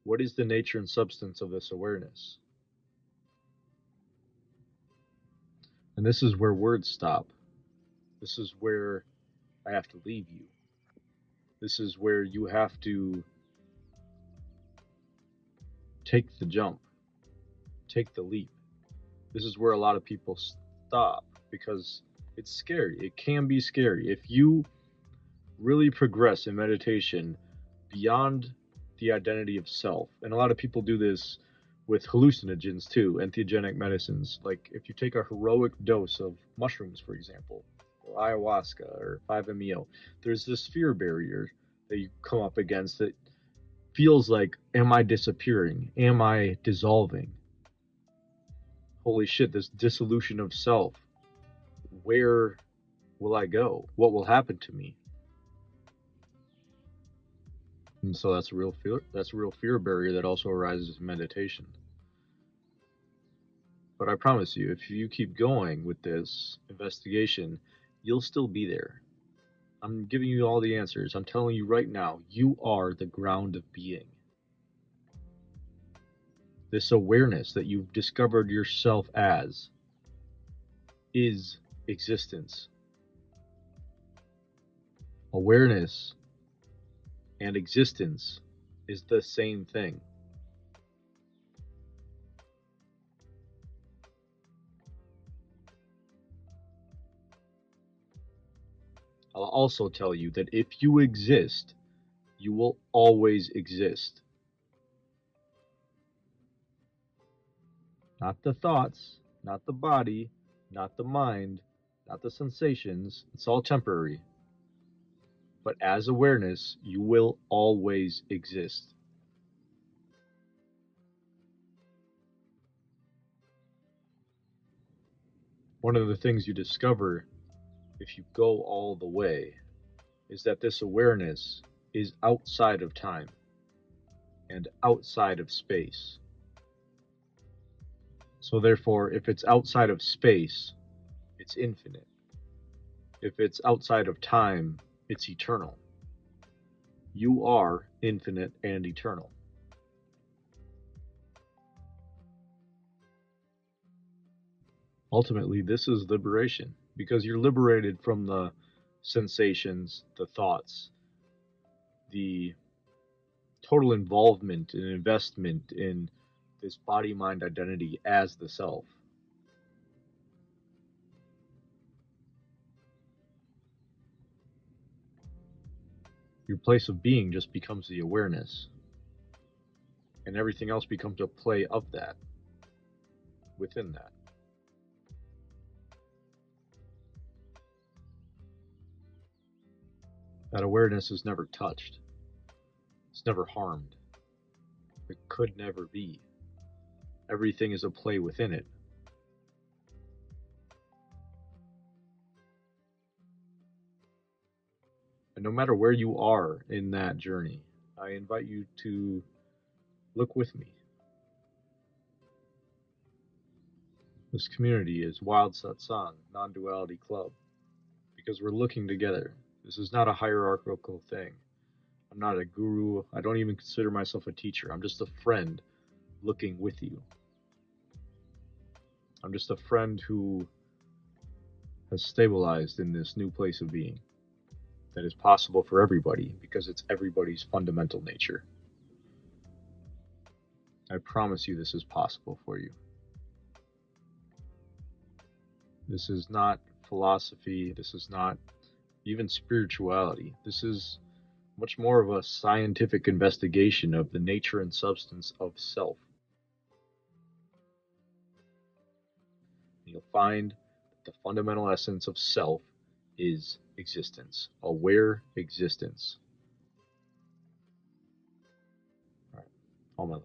What is the nature and substance of this awareness? And this is where words stop. This is where I have to leave you. This is where you have to take the jump, take the leap. This is where a lot of people stop because it's scary. It can be scary. If you really progress in meditation beyond the identity of self, and a lot of people do this with hallucinogens too, entheogenic medicines. Like if you take a heroic dose of mushrooms, for example, or ayahuasca or 5-MeO, there's this fear barrier that you come up against that feels like, am I disappearing? Am I dissolving? Holy shit, this dissolution of self. Where will I go? What will happen to me? And so that's a real fear. That's a real fear barrier that also arises in meditation. But I promise you, if you keep going with this investigation, you'll still be there. I'm giving you all the answers. I'm telling you right now, you are the ground of being. This awareness that you've discovered yourself as is existence. Awareness and existence is the same thing. I'll also tell you that if you exist, you will always exist. Not the thoughts, not the body, not the mind, not the sensations. It's all temporary. But as awareness, you will always exist. One of the things you discover if you go all the way is that this awareness is outside of time and outside of space. So therefore, if it's outside of space, it's infinite. If it's outside of time, it's eternal. You are infinite and eternal. Ultimately, this is liberation because you're liberated from the sensations, the thoughts, the total involvement and investment in this body-mind identity as the self. Your place of being just becomes the awareness, and everything else becomes a play of that, within that. That awareness is never touched. It's never harmed. It could never be. Everything is a play within it. And no matter where you are in that journey, I invite you to look with me. This community is Wild Satsang, Non-Duality Club, because we're looking together. This is not a hierarchical thing. I'm not a guru. I don't even consider myself a teacher. I'm just a friend looking with you. I'm just a friend who has stabilized in this new place of being that is possible for everybody because it's everybody's fundamental nature. I promise you this is possible for you. This is not philosophy. This is not even spirituality. This is much more of a scientific investigation of the nature and substance of self. You'll find that the fundamental essence of self is existence, aware existence. All right, all my love.